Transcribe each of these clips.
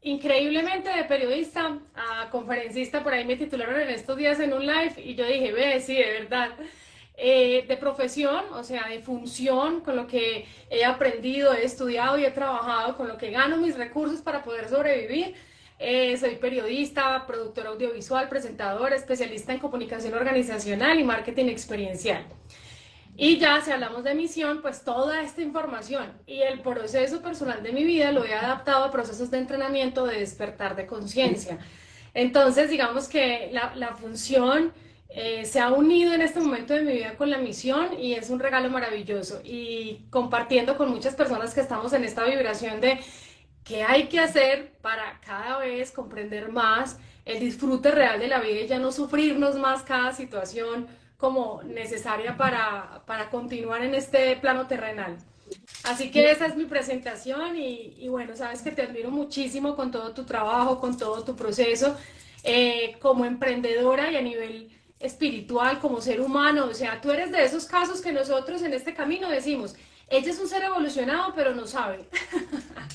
Increíblemente de periodista a conferencista, por ahí me titularon en estos días en un live y yo dije, ve, sí, de verdad. De profesión, o sea, de función, con lo que he aprendido, he estudiado y he trabajado, con lo que gano mis recursos para poder sobrevivir. Soy periodista, productora audiovisual, presentadora, especialista en comunicación organizacional y marketing experiencial. Y ya si hablamos de misión, pues toda esta información y el proceso personal de mi vida lo he adaptado a procesos de entrenamiento de despertar de conciencia. Entonces, digamos que la función se ha unido en este momento de mi vida con la misión y es un regalo maravilloso. Y compartiendo con muchas personas que estamos en esta vibración de qué hay que hacer para cada vez comprender más el disfrute real de la vida y ya no sufrirnos más cada situación como necesaria para continuar en este plano terrenal. Así que esa es mi presentación y bueno, sabes que te admiro muchísimo con todo tu trabajo, con todo tu proceso, como emprendedora y a nivel espiritual, como ser humano. O sea, tú eres de esos casos que nosotros en este camino decimos, ella es un ser evolucionado, pero no sabe.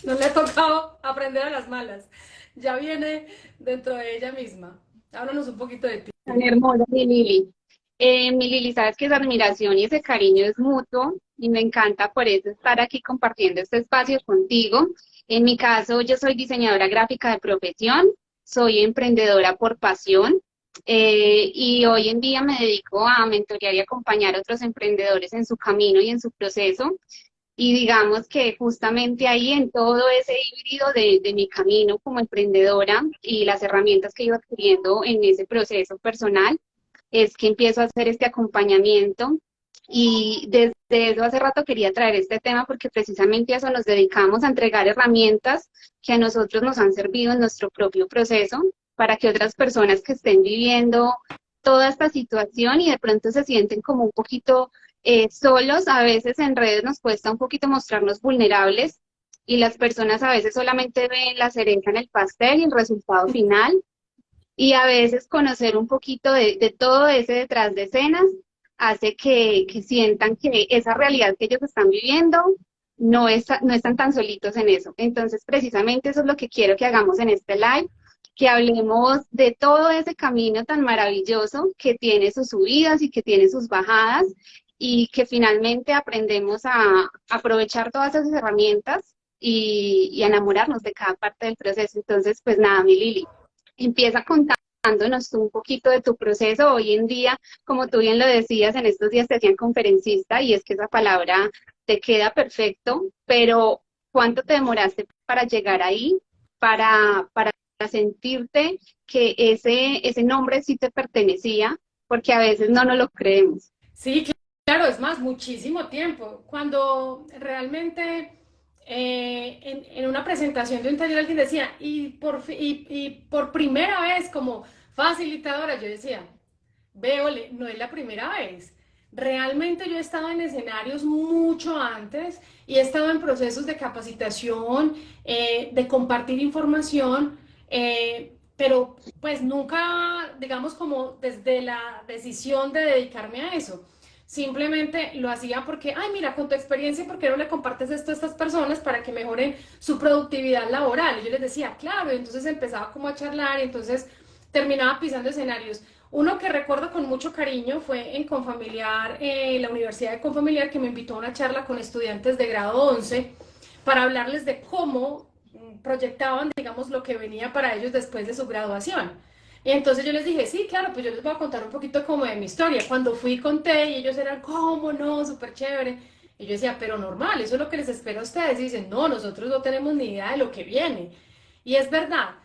No le ha tocado aprender a las malas. Ya viene dentro de ella misma. Háblanos un poquito de ti. Tan hermosa, mi Lili. Mi Lili, sabes que esa admiración y ese cariño es mutuo y me encanta por eso estar aquí compartiendo este espacio contigo. En mi caso, yo soy diseñadora gráfica de profesión, soy emprendedora por pasión y hoy en día me dedico a mentorear y acompañar a otros emprendedores en su camino y en su proceso. Y digamos que justamente ahí en todo ese híbrido de mi camino como emprendedora y las herramientas que iba adquiriendo en ese proceso personal, es que empiezo a hacer este acompañamiento. Y desde eso hace rato quería traer este tema porque precisamente a eso nos dedicamos, a entregar herramientas que a nosotros nos han servido en nuestro propio proceso para que otras personas que estén viviendo toda esta situación y de pronto se sienten como un poquito solos, a veces en redes nos cuesta un poquito mostrarnos vulnerables y las personas a veces solamente ven la cereza en el pastel y el resultado final, y a veces conocer un poquito de todo ese detrás de escenas hace que sientan que esa realidad que ellos están viviendo no están tan solitos en eso. Entonces, precisamente eso es lo que quiero que hagamos en este live, que hablemos de todo ese camino tan maravilloso que tiene sus subidas y que tiene sus bajadas, y que finalmente aprendemos a aprovechar todas esas herramientas y a enamorarnos de cada parte del proceso. Entonces, pues nada, mi Lili, empieza contándonos tú un poquito de tu proceso. Hoy en día, como tú bien lo decías, en estos días te hacían conferencista y es que esa palabra te queda perfecto, pero ¿cuánto te demoraste para llegar ahí, para sentirte que ese nombre sí te pertenecía? Porque a veces no nos lo creemos. Sí, claro, es más, muchísimo tiempo. Cuando realmente en una presentación de un taller alguien decía, y por primera vez como facilitadora, yo decía, Veole, no es la primera vez. Realmente yo he estado en escenarios mucho antes y he estado en procesos de capacitación, de compartir información, pero pues nunca, digamos, como desde la decisión de dedicarme a eso. Simplemente lo hacía porque, ay, mira, con tu experiencia, ¿por qué no le compartes esto a estas personas para que mejoren su productividad laboral? Y yo les decía, claro, y entonces empezaba como a charlar y entonces terminaba pisando escenarios. Uno que recuerdo con mucho cariño fue en Confamiliar, la Universidad de Confamiliar, que me invitó a una charla con estudiantes de grado 11 para hablarles de cómo proyectaban, digamos, lo que venía para ellos después de su graduación. Y entonces yo les dije, sí, claro, pues yo les voy a contar un poquito como de mi historia. Cuando fui conté y ellos eran, ¿cómo no? Súper chévere. Y yo decía, pero normal, eso es lo que les espera a ustedes. Y dicen, no, nosotros no tenemos ni idea de lo que viene. Y es verdad,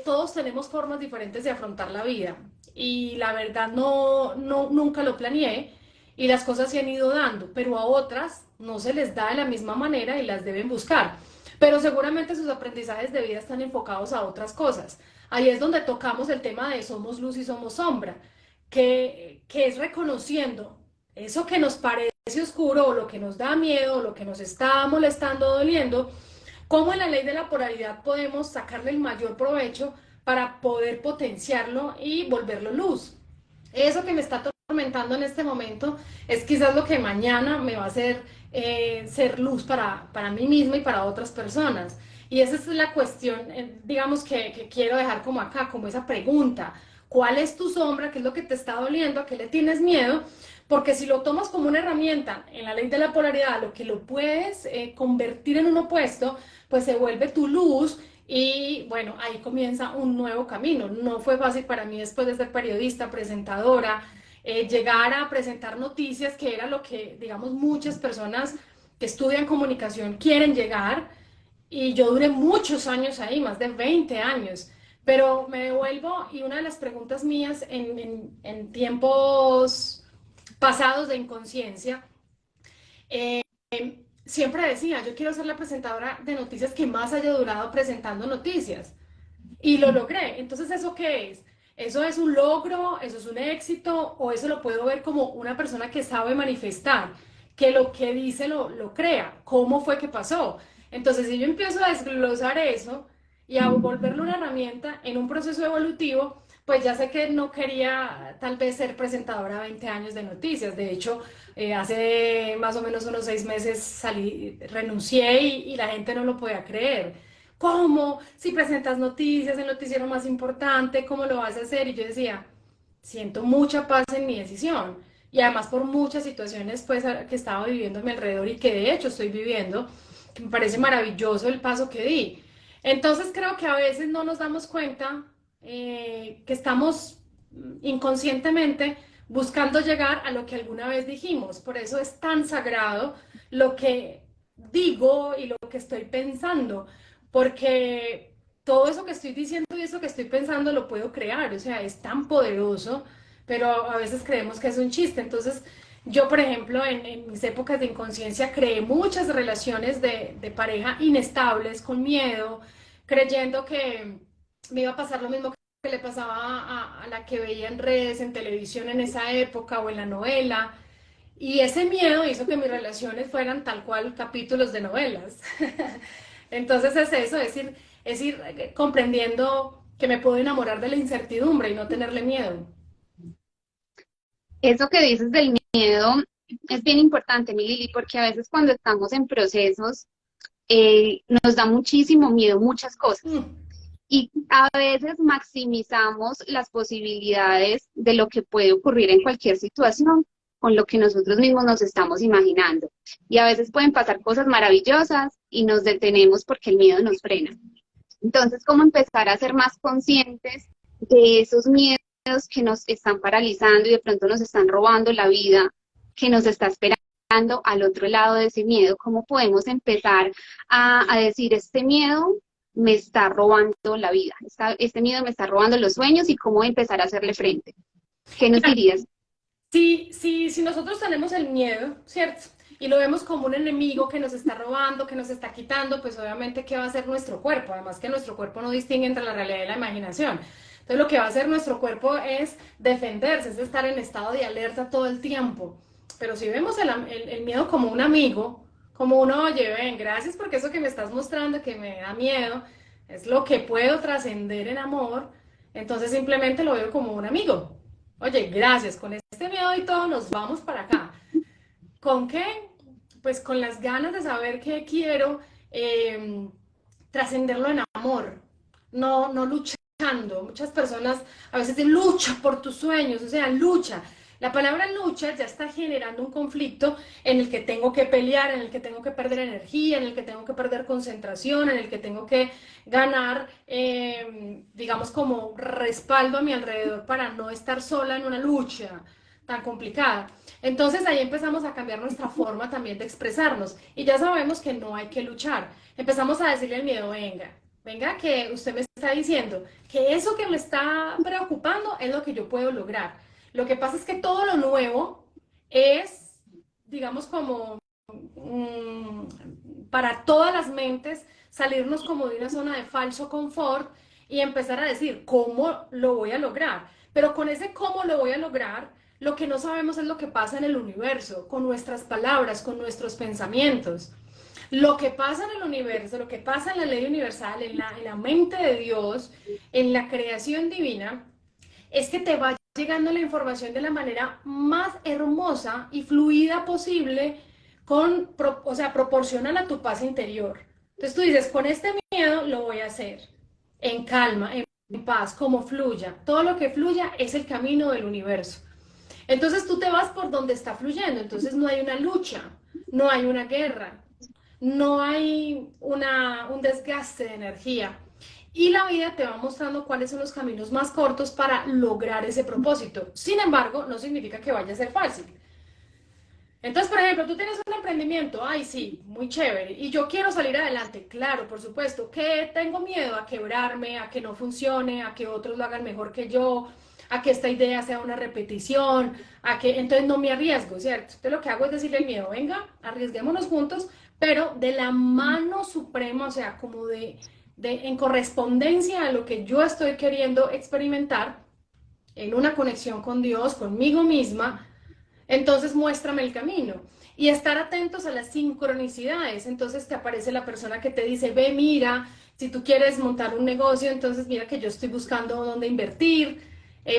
todos tenemos formas diferentes de afrontar la vida. Y la verdad nunca lo planeé y las cosas se han ido dando, pero a otras no se les da de la misma manera y las deben buscar. Pero seguramente sus aprendizajes de vida están enfocados a otras cosas. Ahí es donde tocamos el tema de somos luz y somos sombra, que es reconociendo eso que nos parece oscuro o lo que nos da miedo o lo que nos está molestando, doliendo, cómo en la ley de la polaridad podemos sacarle el mayor provecho para poder potenciarlo y volverlo luz. Eso que me está atormentando en este momento es quizás lo que mañana me va a hacer ser luz para mí misma y para otras personas. Y esa es la cuestión, digamos, que quiero dejar como acá, como esa pregunta. ¿Cuál es tu sombra? ¿Qué es lo que te está doliendo? ¿A qué le tienes miedo? Porque si lo tomas como una herramienta en la ley de la polaridad, lo que lo puedes convertir en un opuesto, pues se vuelve tu luz y bueno, ahí comienza un nuevo camino. No fue fácil para mí después de ser periodista, presentadora, llegar a presentar noticias, que era lo que, digamos, muchas personas que estudian comunicación quieren llegar. Y yo duré muchos años ahí, más de 20 años. Pero me devuelvo y una de las preguntas mías en tiempos pasados de inconsciencia, siempre decía, yo quiero ser la presentadora de noticias que más haya durado presentando noticias. Y lo logré. Entonces, ¿eso qué es? ¿Eso es un logro? ¿Eso es un éxito? ¿O eso lo puedo ver como una persona que sabe manifestar? Que lo que dice lo crea. ¿Cómo fue que pasó? Entonces, si yo empiezo a desglosar eso y a volverlo una herramienta en un proceso evolutivo, pues ya sé que no quería tal vez ser presentadora 20 años de noticias. De hecho, hace más o menos unos 6 meses salí, renuncié y la gente no lo podía creer. ¿Cómo? Si presentas noticias, el noticiero más importante, ¿cómo lo vas a hacer? Y yo decía, siento mucha paz en mi decisión. Y además por muchas situaciones pues que estaba viviendo a mi alrededor y que de hecho estoy viviendo, que me parece maravilloso el paso que di. Entonces creo que a veces no nos damos cuenta que estamos inconscientemente buscando llegar a lo que alguna vez dijimos. Por eso es tan sagrado lo que digo y lo que estoy pensando, porque todo eso que estoy diciendo y eso que estoy pensando lo puedo crear, o sea, es tan poderoso, pero a veces creemos que es un chiste. Entonces, yo, por ejemplo, en mis épocas de inconsciencia creé muchas relaciones de pareja inestables, con miedo, creyendo que me iba a pasar lo mismo que le pasaba a la que veía en redes, en televisión en esa época o en la novela. Y ese miedo hizo que mis relaciones fueran tal cual capítulos de novelas. Entonces es eso, es ir comprendiendo que me puedo enamorar de la incertidumbre y no tenerle miedo. Eso que dices del miedo es bien importante, mi Lili, porque a veces cuando estamos en procesos nos da muchísimo miedo muchas cosas. Mm. Y a veces maximizamos las posibilidades de lo que puede ocurrir en cualquier situación con lo que nosotros mismos nos estamos imaginando. Y a veces pueden pasar cosas maravillosas y nos detenemos porque el miedo nos frena. Entonces, ¿cómo empezar a ser más conscientes de esos miedos que nos están paralizando y de pronto nos están robando la vida, que nos está esperando al otro lado de ese miedo? ¿Cómo podemos empezar a decir, este miedo me está robando la vida, este miedo me está robando los sueños y cómo empezar a hacerle frente? ¿Qué nos Mira, dirías? si nosotros tenemos el miedo, ¿cierto? Y lo vemos como un enemigo que nos está robando, que nos está quitando, pues obviamente, ¿qué va a hacer nuestro cuerpo? Además que nuestro cuerpo no distingue entre la realidad y la imaginación. Entonces lo que va a hacer nuestro cuerpo es defenderse, es estar en estado de alerta todo el tiempo. Pero si vemos el miedo como un amigo, como uno, oye, ven, gracias porque eso que me estás mostrando, que me da miedo, es lo que puedo trascender en amor, entonces simplemente lo veo como un amigo. Oye, gracias, con este miedo y todo nos vamos para acá. ¿Con qué? Pues con las ganas de saber qué quiero, trascenderlo en amor, no luchando. Muchas personas a veces dicen lucha por tus sueños, o sea, lucha. La palabra lucha ya está generando un conflicto en el que tengo que pelear, en el que tengo que perder energía, en el que tengo que perder concentración, en el que tengo que ganar, digamos, como respaldo a mi alrededor para no estar sola en una lucha tan complicada. Entonces ahí empezamos a cambiar nuestra forma también de expresarnos y ya sabemos que no hay que luchar. Empezamos a decirle al miedo, venga, venga, que usted me está diciendo que eso que me está preocupando es lo que yo puedo lograr. Lo que pasa es que todo lo nuevo es, digamos, como para todas las mentes, salirnos como de una zona de falso confort y empezar a decir, ¿cómo lo voy a lograr? Pero con ese cómo lo voy a lograr, lo que no sabemos es lo que pasa en el universo, con nuestras palabras, con nuestros pensamientos. Lo que pasa en el universo, lo que pasa en la ley universal, en la mente de Dios, en la creación divina, es que te va llegando la información de la manera más hermosa y fluida posible, o sea, proporcional a tu paz interior. Entonces tú dices, con este miedo lo voy a hacer en calma, en paz, como fluya. Todo lo que fluya es el camino del universo. Entonces tú te vas por donde está fluyendo, entonces no hay una lucha, no hay una guerra, no hay un desgaste de energía. Y la vida te va mostrando cuáles son los caminos más cortos para lograr ese propósito. Sin embargo, no significa que vaya a ser fácil. Entonces, por ejemplo, tú tienes un emprendimiento, ay, sí, muy chévere, y yo quiero salir adelante, claro, por supuesto, que tengo miedo a quebrarme, a que no funcione, a que otros lo hagan mejor que yo, a que esta idea sea una repetición, a que entonces no me arriesgo, ¿cierto? Entonces lo que hago es decirle al miedo, venga, arriesguémonos juntos, pero de la mano suprema, o sea, como en correspondencia a lo que yo estoy queriendo experimentar, en una conexión con Dios, conmigo misma, entonces muéstrame el camino. Y estar atentos a las sincronicidades. Entonces te aparece la persona que te dice, ve, mira, si tú quieres montar un negocio, entonces mira que yo estoy buscando dónde invertir,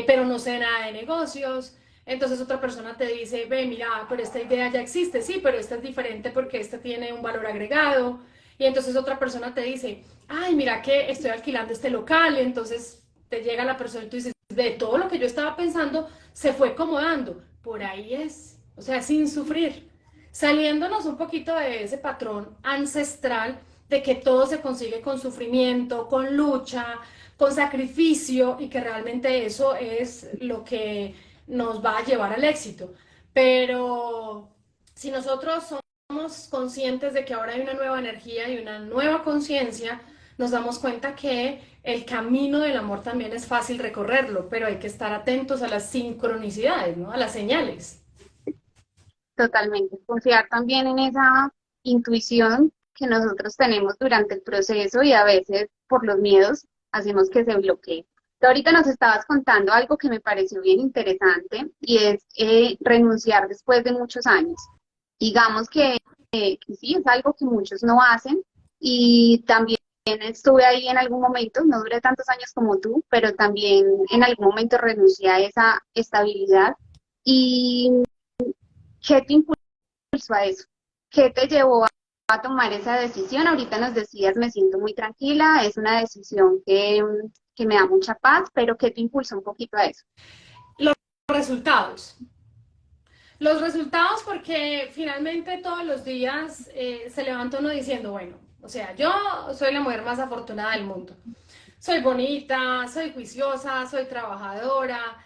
pero no sé nada de negocios. Entonces otra persona te dice, ve, mira, pero esta idea ya existe, sí, pero esta es diferente porque esta tiene un valor agregado. Y entonces otra persona te dice, ay, mira que estoy alquilando este local. Y entonces te llega la persona y tú dices, de todo lo que yo estaba pensando, se fue acomodando. Por ahí es, o sea, sin sufrir, saliéndonos un poquito de ese patrón ancestral de que todo se consigue con sufrimiento, con lucha, con sacrificio y que realmente eso es lo que nos va a llevar al éxito. Pero si nosotros somos conscientes de que ahora hay una nueva energía y una nueva conciencia, nos damos cuenta que el camino del amor también es fácil recorrerlo, pero hay que estar atentos a las sincronicidades, ¿no? A las señales. Totalmente. Confiar también en esa intuición que nosotros tenemos durante el proceso y a veces por los miedos hacemos que se bloquee. Tú ahorita nos estabas contando algo que me pareció bien interesante y es renunciar después de muchos años. Digamos que sí, es algo que muchos no hacen y también estuve ahí en algún momento, no duré tantos años como tú, pero también en algún momento renuncié a esa estabilidad. ¿Y qué te impulsó a eso? ¿Qué te llevó a tomar esa decisión? Ahorita nos decías, me siento muy tranquila, es una decisión que me da mucha paz, pero ¿qué te impulsó un poquito a eso? Los resultados. Los resultados porque finalmente todos los días se levanta uno diciendo, bueno, o sea, yo soy la mujer más afortunada del mundo. Soy bonita, soy juiciosa, soy trabajadora,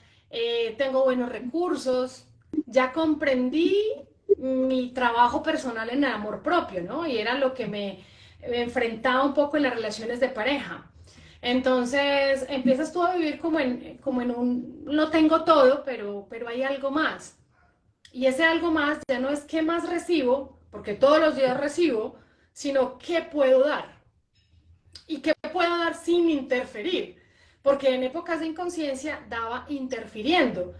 tengo buenos recursos, ya comprendí mi trabajo personal en el amor propio, ¿no? Y era lo que me enfrentaba un poco en las relaciones de pareja. Entonces empiezas tú a vivir como en un, lo tengo todo, pero hay algo más. Y ese algo más ya no es qué más recibo, porque todos los días recibo, sino qué puedo dar y qué puedo dar sin interferir, porque en épocas de inconsciencia daba interfiriendo.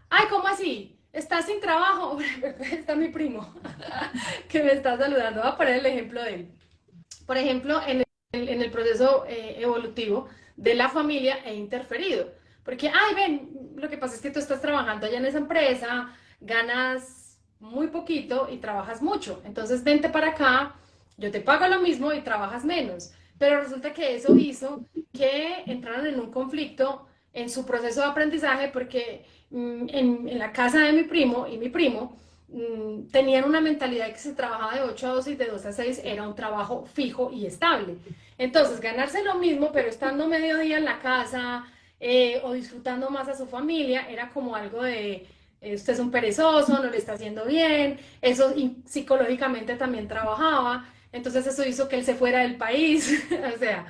Ay, ¿cómo así? ¿Estás sin trabajo? Está mi primo que me está saludando. Voy a poner el ejemplo de él. Por ejemplo, en el proceso evolutivo de la familia he interferido. Porque, ay, ven, lo que pasa es que tú estás trabajando allá en esa empresa, ganas muy poquito y trabajas mucho. Entonces, vente para acá, yo te pago lo mismo y trabajas menos. Pero resulta que eso hizo que entraran en un conflicto en su proceso de aprendizaje porque en la casa de mi primo y mi primo tenían una mentalidad que se trabajaba de 8 a 12 y de 2 a 6 era un trabajo fijo y estable. Entonces, ganarse lo mismo, pero estando medio día en la casa o disfrutando más a su familia, era como algo de, usted es un perezoso, no le está haciendo bien, eso psicológicamente también trabajaba, entonces eso hizo que él se fuera del país, o sea,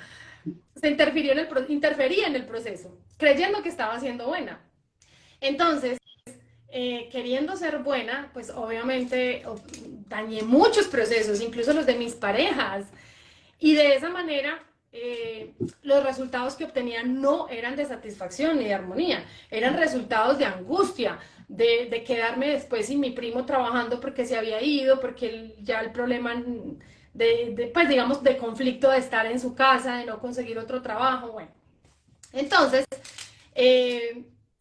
se interfirió en interfería en el proceso, creyendo que estaba siendo buena. Entonces, queriendo ser buena, pues obviamente dañé muchos procesos, incluso los de mis parejas. Y de esa manera, los resultados que obtenía no eran de satisfacción ni de armonía, eran resultados de angustia, de quedarme después sin mi primo trabajando porque se había ido, porque ya el problema pues digamos, de conflicto de estar en su casa, de no conseguir otro trabajo, bueno. Entonces,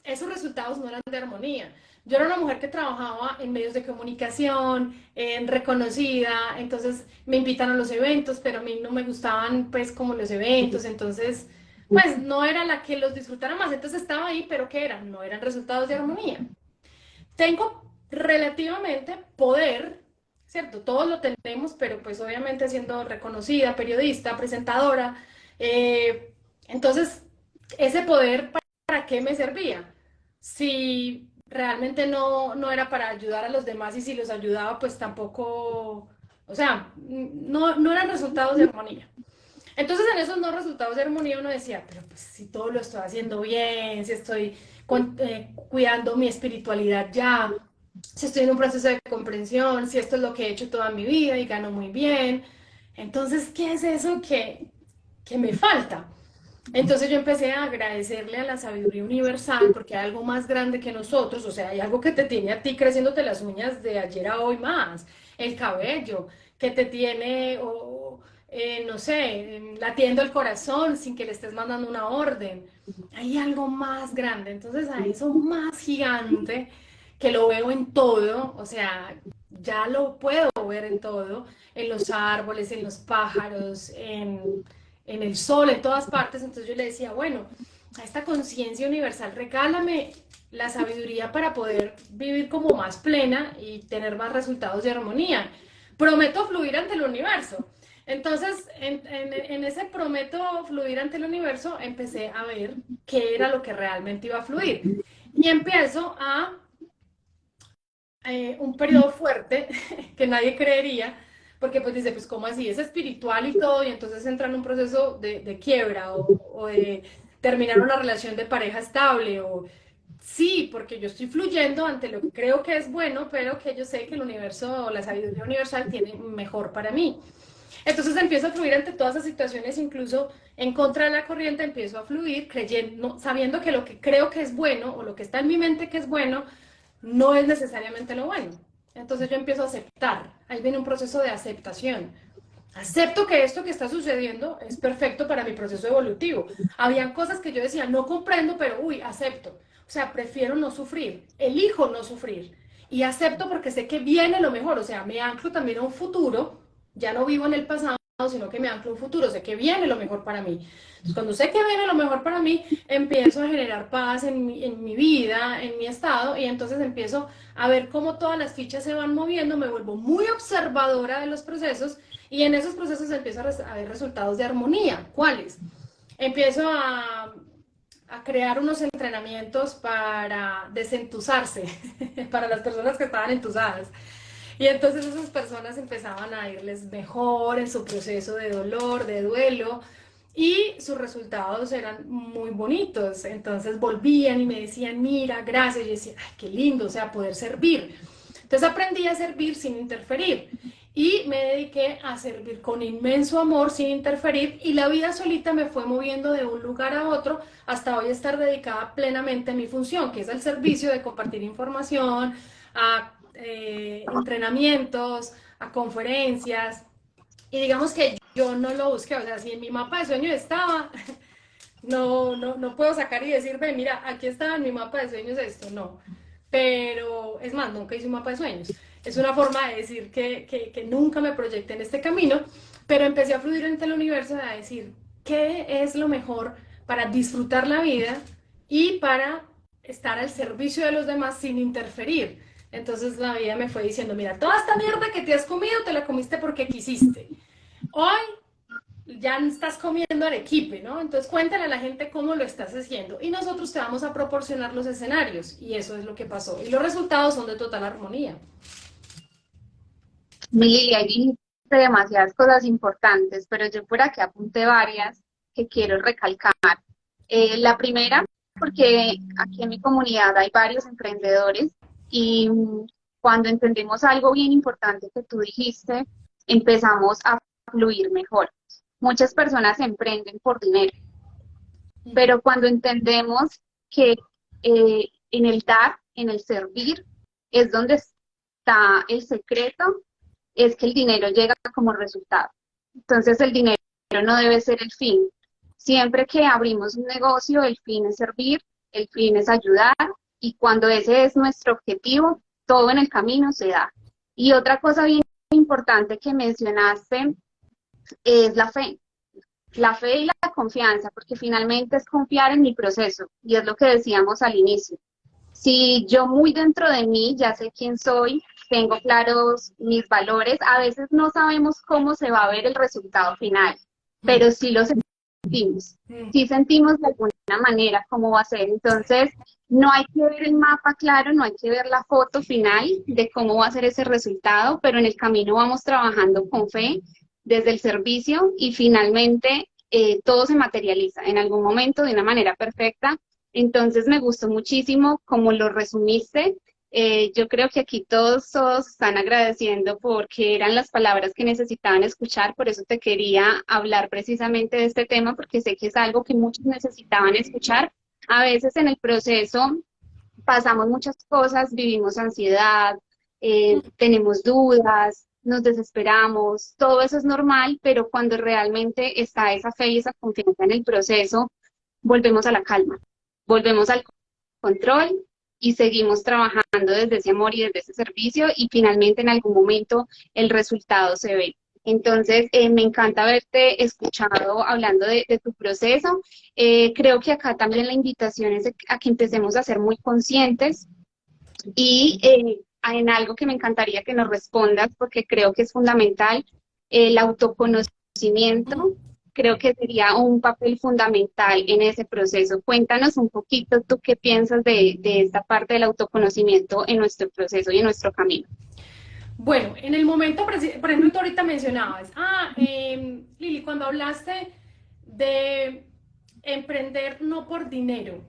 esos resultados no eran de armonía. yo era una mujer que trabajaba en medios de comunicación, en reconocida, entonces me invitan a los eventos, pero a mí no me gustaban pues como los eventos, entonces pues no era la que los disfrutara más, entonces estaba ahí, pero ¿qué eran? No eran resultados de armonía. Tengo relativamente poder, ¿cierto? Todos lo tenemos, pero pues obviamente siendo reconocida, periodista, presentadora, entonces ese poder ¿para qué me servía? Si realmente no era para ayudar a los demás y si los ayudaba, pues tampoco, o sea, no eran resultados de armonía. Entonces en esos no resultados de armonía uno decía, pero pues si todo lo estoy haciendo bien, si estoy cuidando mi espiritualidad ya, si estoy en un proceso de comprensión, si esto es lo que he hecho toda mi vida y gano muy bien, entonces, ¿qué es eso que me falta? Entonces yo empecé a agradecerle a la sabiduría universal porque hay algo más grande que nosotros, o sea, hay algo que te tiene a ti creciéndote las uñas de ayer a hoy más, el cabello, que te tiene, no sé, latiendo el corazón sin que le estés mandando una orden. Hay algo más grande, entonces a eso más gigante que lo veo en todo, o sea, ya lo puedo ver en todo, en los árboles, en los pájaros, en el sol, en todas partes. Entonces yo le decía, bueno, a esta conciencia universal, regálame la sabiduría para poder vivir como más plena y tener más resultados de armonía. Prometo fluir ante el universo. Entonces, en ese prometo fluir ante el universo, empecé a ver qué era lo que realmente iba a fluir. Y empiezo a un periodo fuerte que nadie creería, porque pues dice, pues ¿cómo así? Es espiritual y todo, y entonces entra en un proceso de quiebra o de terminar una relación de pareja estable, o sí, porque yo estoy fluyendo ante lo que creo que es bueno, pero que yo sé que el universo o la sabiduría universal tiene mejor para mí. Entonces empiezo a fluir ante todas esas situaciones, incluso en contra de la corriente, empiezo a fluir creyendo, sabiendo que lo que creo que es bueno o lo que está en mi mente que es bueno, no es necesariamente lo bueno. Entonces yo empiezo a aceptar. Ahí viene un proceso de aceptación. Acepto que esto que está sucediendo es perfecto para mi proceso evolutivo. Habían cosas que yo decía, no comprendo, pero uy, acepto. O sea, prefiero no sufrir, elijo no sufrir. Y acepto porque sé que viene lo mejor. O sea, me anclo también a un futuro. Ya no vivo en el pasado, sino que me anclo a un futuro. Sé que viene lo mejor para mí. Entonces, cuando sé que viene lo mejor para mí, empiezo a generar paz en mi vida, en mi estado, y entonces empiezo a ver cómo todas las fichas se van moviendo, me vuelvo muy observadora de los procesos y en esos procesos empiezo a ver resultados de armonía. ¿Cuáles? Empiezo a crear unos entrenamientos para desentusarse, para las personas que estaban entusadas. Y entonces esas personas empezaban a irles mejor en su proceso de dolor, de duelo, y sus resultados eran muy bonitos. Entonces volvían y me decían, mira, gracias. Y yo decía, ay, qué lindo, o sea, poder servir. Entonces aprendí a servir sin interferir y me dediqué a servir con inmenso amor sin interferir y la vida solita me fue moviendo de un lugar a otro hasta hoy estar dedicada plenamente a mi función, que es el servicio de compartir información, a entrenamientos, a conferencias. Y digamos que yo no lo busqué, o sea, si en mi mapa de sueños estaba, no puedo sacar y decir, ve, mira, aquí estaba en mi mapa de sueños esto, no. Pero es más, nunca hice un mapa de sueños. Es una forma de decir que nunca me proyecté en este camino, pero empecé a fluir entre el universo a decir qué es lo mejor para disfrutar la vida y para estar al servicio de los demás sin interferir. Entonces la vida me fue diciendo, mira, toda esta mierda que te has comido, te la comiste porque quisiste. Hoy ya estás comiendo arequipe, ¿no? Entonces cuéntale a la gente cómo lo estás haciendo y nosotros te vamos a proporcionar los escenarios y eso es lo que pasó. Y los resultados son de total armonía. Mili, ahí dijiste demasiadas cosas importantes, pero yo por aquí apunté varias que quiero recalcar. La primera, porque aquí en mi comunidad hay varios emprendedores y cuando entendemos algo bien importante que tú dijiste, empezamos a fluir mejor. Muchas personas emprenden por dinero, pero cuando entendemos que en el dar, en el servir, es donde está el secreto, es que el dinero llega como resultado. Entonces el dinero no debe ser el fin. Siempre que abrimos un negocio, el fin es servir, el fin es ayudar y cuando ese es nuestro objetivo, todo en el camino se da. Y otra cosa bien importante que mencionaste es la fe y la confianza, porque finalmente es confiar en mi proceso, y es lo que decíamos al inicio. Si yo muy dentro de mí ya sé quién soy, tengo claros mis valores, a veces no sabemos cómo se va a ver el resultado final, pero sí lo sentimos, sí sentimos de alguna manera cómo va a ser. Entonces, no hay que ver el mapa claro, no hay que ver la foto final de cómo va a ser ese resultado, pero en el camino vamos trabajando con fe desde el servicio y finalmente todo se materializa en algún momento de una manera perfecta. Entonces me gustó muchísimo como lo resumiste. Yo creo que aquí todos están agradeciendo porque eran las palabras que necesitaban escuchar, por eso te quería hablar precisamente de este tema, porque sé que es algo que muchos necesitaban escuchar. A veces en el proceso pasamos muchas cosas, vivimos ansiedad, tenemos dudas, nos desesperamos, todo eso es normal, pero cuando realmente está esa fe y esa confianza en el proceso, volvemos a la calma, volvemos al control y seguimos trabajando desde ese amor y desde ese servicio y finalmente en algún momento el resultado se ve. Entonces, me encanta haberte escuchado hablando de tu proceso. Creo que acá también la invitación es a que empecemos a ser muy conscientes y en algo que me encantaría que nos respondas, porque creo que es fundamental, el autoconocimiento, creo que sería un papel fundamental en ese proceso. Cuéntanos un poquito tú qué piensas de esta parte del autoconocimiento en nuestro proceso y en nuestro camino. Bueno, en el momento, por ejemplo, tú ahorita mencionabas, Lili, cuando hablaste de emprender no por dinero,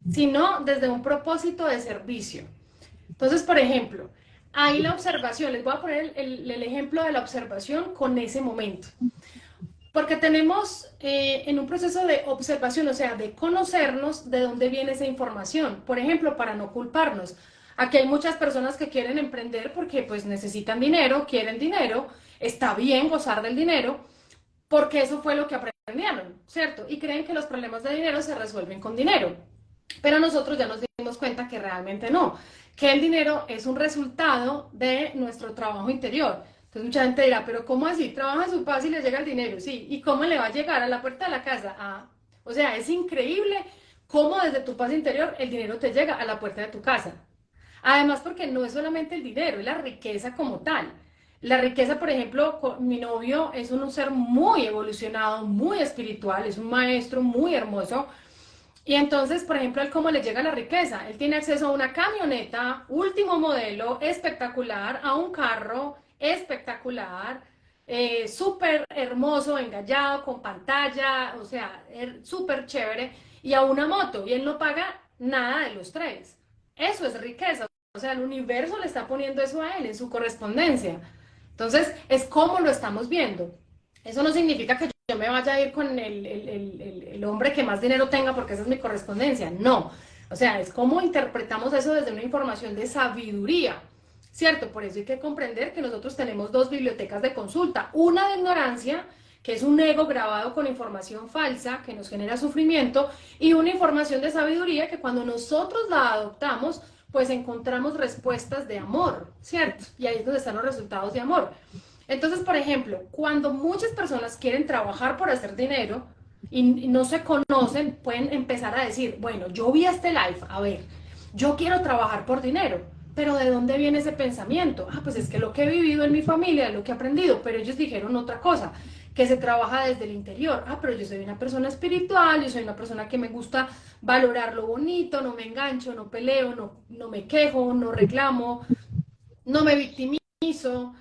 sino desde un propósito de servicio. Entonces, por ejemplo, ahí la observación, les voy a poner el ejemplo de la observación con ese momento. Porque tenemos en un proceso de observación, o sea, de conocernos de dónde viene esa información. Por ejemplo, para no culparnos. Aquí hay muchas personas que quieren emprender porque pues necesitan dinero, quieren dinero, está bien gozar del dinero, porque eso fue lo que aprendieron, ¿cierto? Y creen que los problemas de dinero se resuelven con dinero. Pero nosotros ya nos dimos cuenta que realmente no, que el dinero es un resultado de nuestro trabajo interior. Entonces mucha gente dirá, pero ¿cómo así? Trabaja en su paz y le llega el dinero, sí. ¿Y cómo le va a llegar a la puerta de la casa? O sea, es increíble cómo desde tu paz interior el dinero te llega a la puerta de tu casa. Además, porque no es solamente el dinero, es la riqueza como tal. La riqueza, por ejemplo, mi novio es un ser muy evolucionado, muy espiritual, es un maestro muy hermoso. Y entonces, por ejemplo, ¿él cómo le llega la riqueza? Él tiene acceso a una camioneta, último modelo, espectacular, a un carro espectacular, súper hermoso, engallado, con pantalla, o sea, súper chévere, y a una moto, y él no paga nada de los tres. Eso es riqueza. O sea, el universo le está poniendo eso a él en su correspondencia. Entonces, es como lo estamos viendo. Eso no significa que yo me vaya a ir con el hombre que más dinero tenga porque esa es mi correspondencia. No. O sea, es como interpretamos eso desde una información de sabiduría. ¿Cierto? Por eso hay que comprender que nosotros tenemos dos bibliotecas de consulta. Una de ignorancia, que es un ego grabado con información falsa que nos genera sufrimiento, y una información de sabiduría que cuando nosotros la adoptamos, pues encontramos respuestas de amor, ¿cierto? Y ahí es donde están los resultados de amor. Entonces, por ejemplo, cuando muchas personas quieren trabajar por hacer dinero y no se conocen, pueden empezar a decir, bueno, yo vi este live, a ver, yo quiero trabajar por dinero, pero ¿de dónde viene ese pensamiento? Pues es que lo que he vivido en mi familia es lo que he aprendido, pero ellos dijeron otra cosa, que se trabaja desde el interior. Pero yo soy una persona espiritual, yo soy una persona que me gusta valorar lo bonito, no me engancho, no peleo, no me quejo, no reclamo, no me victimizo.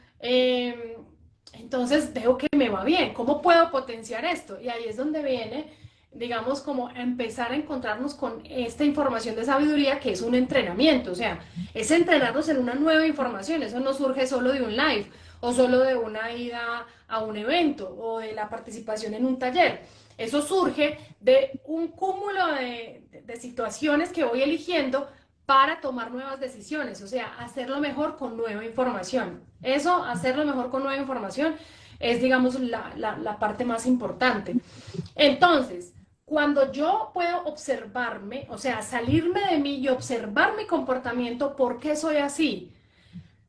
Entonces veo que me va bien. ¿Cómo puedo potenciar esto? Y ahí es donde viene, digamos, como empezar a encontrarnos con esta información de sabiduría que es un entrenamiento. O sea, es entrenarnos en una nueva información. Eso no surge solo de un live o solo de una ida a un evento o de la participación en un taller. Eso surge de un cúmulo de situaciones que voy eligiendo para tomar nuevas decisiones, o sea, hacerlo mejor con nueva información. Eso, hacerlo mejor con nueva información, es, digamos, la parte más importante. Entonces, cuando yo puedo observarme, o sea, salirme de mí y observar mi comportamiento, ¿por qué soy así?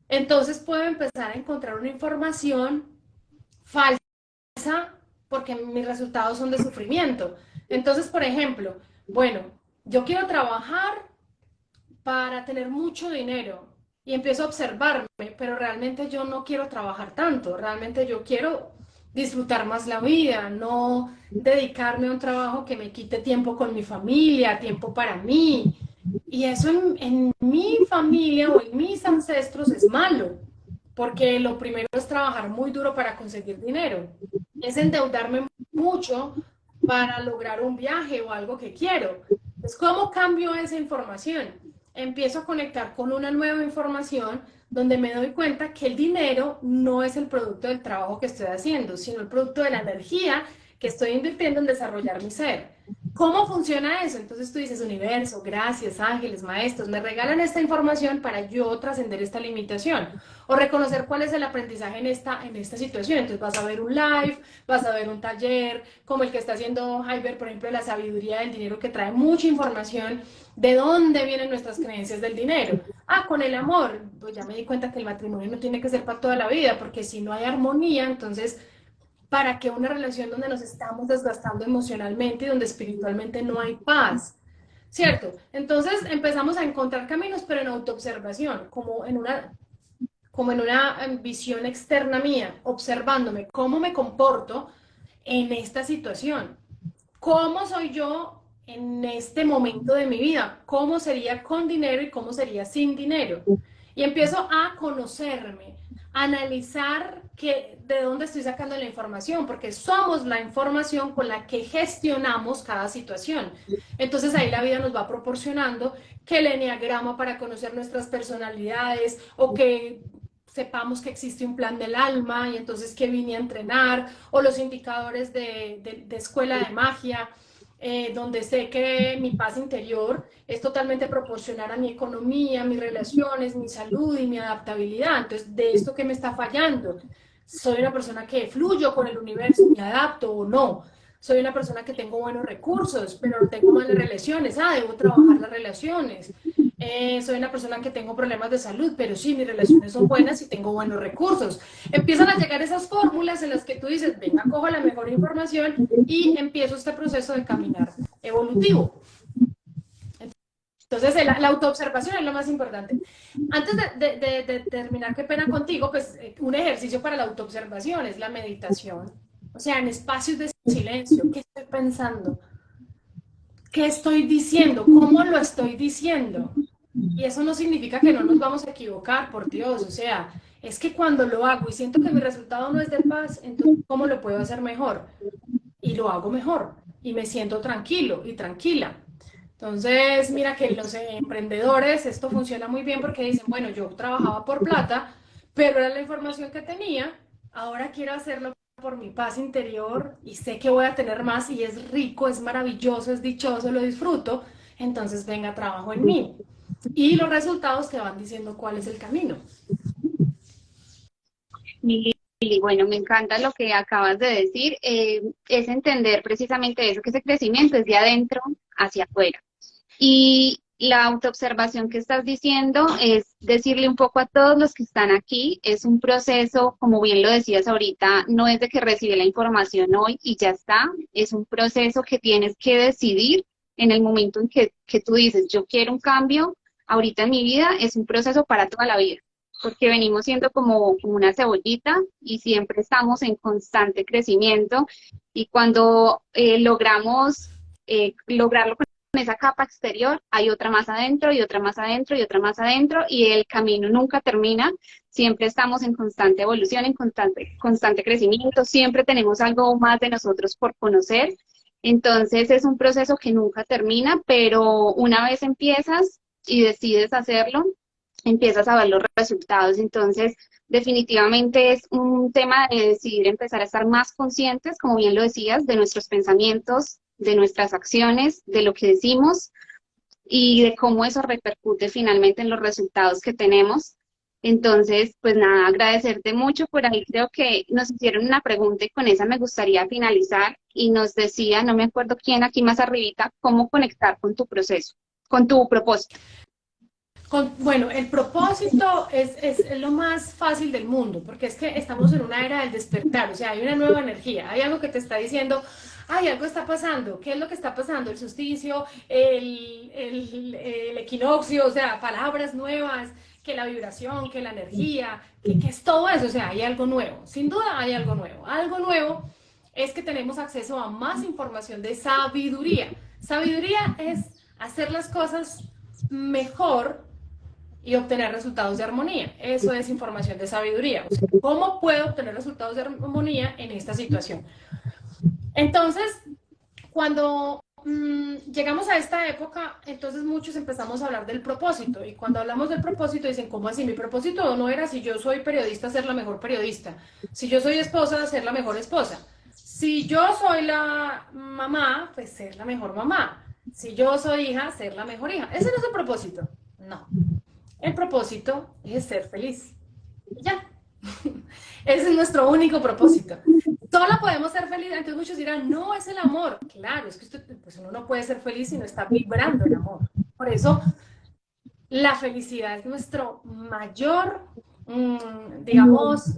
Entonces puedo empezar a encontrar una información falsa porque mis resultados son de sufrimiento. Entonces, por ejemplo, bueno, yo quiero trabajar para tener mucho dinero y empiezo a observarme, pero realmente yo no quiero trabajar tanto, realmente yo quiero disfrutar más la vida, no dedicarme a un trabajo que me quite tiempo con mi familia, tiempo para mí. Y eso en mi familia o en mis ancestros es malo, porque lo primero es trabajar muy duro para conseguir dinero, es endeudarme mucho para lograr un viaje o algo que quiero. Entonces, ¿cómo cambio esa información? Empiezo a conectar con una nueva información donde me doy cuenta que el dinero no es el producto del trabajo que estoy haciendo, sino el producto de la energía que estoy invirtiendo en desarrollar mi ser. ¿Cómo funciona eso? Entonces tú dices, universo, gracias, ángeles, maestros, me regalan esta información para yo trascender esta limitación o reconocer cuál es el aprendizaje en esta situación. Entonces vas a ver un live, vas a ver un taller, como el que está haciendo Hyber, por ejemplo, de la sabiduría del dinero, que trae mucha información de dónde vienen nuestras creencias del dinero. Ah, con el amor, pues ya me di cuenta que el matrimonio no tiene que ser para toda la vida, porque si no hay armonía, entonces para que una relación donde nos estamos desgastando emocionalmente y donde espiritualmente no hay paz, ¿cierto? Entonces empezamos a encontrar caminos, pero en autoobservación, como en una visión externa mía, observándome cómo me comporto en esta situación, cómo soy yo en este momento de mi vida, cómo sería con dinero y cómo sería sin dinero. Y empiezo a conocerme, a analizar de dónde estoy sacando la información, porque somos la información con la que gestionamos cada situación. Entonces ahí la vida nos va proporcionando que el enneagrama para conocer nuestras personalidades o que sepamos que existe un plan del alma y entonces que vine a entrenar, o los indicadores de escuela de magia, donde sé que mi paz interior es totalmente proporcional a mi economía, mis relaciones, mi salud y mi adaptabilidad. Entonces, de esto que me está fallando, soy una persona que fluyo con el universo, me adapto o no. Soy una persona que tengo buenos recursos, pero no tengo malas relaciones. Ah, debo trabajar las relaciones. Soy una persona que tengo problemas de salud, pero sí, mis relaciones son buenas y tengo buenos recursos. Empiezan a llegar esas fórmulas en las que tú dices, venga, cojo la mejor información y empiezo este proceso de caminar evolutivo. Entonces, la autoobservación es lo más importante. Antes de terminar, qué pena contigo, pues un ejercicio para la autoobservación es la meditación. O sea, en espacios de silencio, ¿qué estoy pensando? ¿Qué estoy diciendo? ¿Cómo lo estoy diciendo? Y eso no significa que no nos vamos a equivocar, por Dios. O sea, es que cuando lo hago y siento que mi resultado no es de paz, entonces, ¿cómo lo puedo hacer mejor? Y lo hago mejor. Y me siento tranquilo y tranquila. Entonces, mira que los emprendedores, esto funciona muy bien porque dicen, bueno, yo trabajaba por plata, pero era la información que tenía, ahora quiero hacerlo por mi paz interior y sé que voy a tener más y es rico, es maravilloso, es dichoso, lo disfruto, entonces venga, trabajo en mí. Y los resultados te van diciendo cuál es el camino. Lili, bueno, me encanta lo que acabas de decir, es entender precisamente eso, que ese crecimiento es de adentro hacia afuera. Y la autoobservación que estás diciendo es decirle un poco a todos los que están aquí, es un proceso, como bien lo decías ahorita, no es de que recibe la información hoy y ya está, es un proceso que tienes que decidir en el momento en que tú dices, yo quiero un cambio ahorita en mi vida, es un proceso para toda la vida, porque venimos siendo como una cebollita y siempre estamos en constante crecimiento y cuando logramos lograrlo con esa capa exterior, hay otra más adentro y otra más adentro y otra más adentro y el camino nunca termina, siempre estamos en constante evolución, en constante crecimiento, siempre tenemos algo más de nosotros por conocer, entonces es un proceso que nunca termina, pero una vez empiezas y decides hacerlo, empiezas a ver los resultados, entonces definitivamente es un tema de decidir empezar a estar más conscientes, como bien lo decías, de nuestros pensamientos, de nuestras acciones, de lo que decimos y de cómo eso repercute finalmente en los resultados que tenemos. Entonces, pues nada, agradecerte mucho por ahí. Creo que nos hicieron una pregunta y con esa me gustaría finalizar. Y nos decía, no me acuerdo quién aquí más arribita, cómo conectar con tu proceso, con tu propósito. Bueno, el propósito es lo más fácil del mundo, porque es que estamos en una era del despertar, o sea, hay una nueva energía, hay algo que te está diciendo, ay, algo está pasando, ¿qué es lo que está pasando? El solsticio, el equinoccio, o sea, palabras nuevas, que la vibración, que la energía, que es todo eso, o sea, hay algo nuevo, sin duda hay algo nuevo. Algo nuevo es que tenemos acceso a más información de sabiduría. Sabiduría es hacer las cosas mejor y obtener resultados de armonía. Eso es información de sabiduría. O sea, ¿cómo puedo obtener resultados de armonía en esta situación? Entonces, cuando llegamos a esta época, entonces muchos empezamos a hablar del propósito. Y cuando hablamos del propósito, dicen, ¿cómo así? Mi propósito no era si yo soy periodista, ser la mejor periodista. Si yo soy esposa, ser la mejor esposa. Si yo soy la mamá, pues ser la mejor mamá. Si yo soy hija, ser la mejor hija. Ese no es el propósito. No. El propósito es ser feliz. Ya. Ese es nuestro único propósito. Solo podemos ser felices. Entonces muchos dirán, no, es el amor. Claro, es que usted, pues uno no puede ser feliz si no está vibrando el amor. Por eso la felicidad es nuestro mayor, digamos,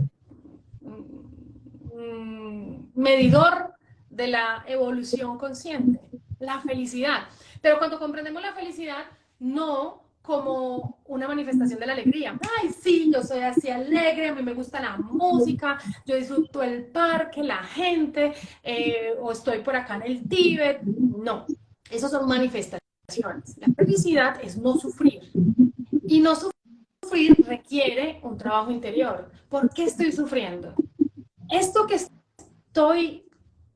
medidor de la evolución consciente. La felicidad. Pero cuando comprendemos la felicidad, no como una manifestación de la alegría. Ay, sí, yo soy así alegre, a mí me gusta la música, yo disfruto el parque, la gente, o estoy por acá en el Tíbet. No, esos son manifestaciones. La felicidad es no sufrir. Y no sufrir requiere un trabajo interior. ¿Por qué estoy sufriendo? Esto que estoy,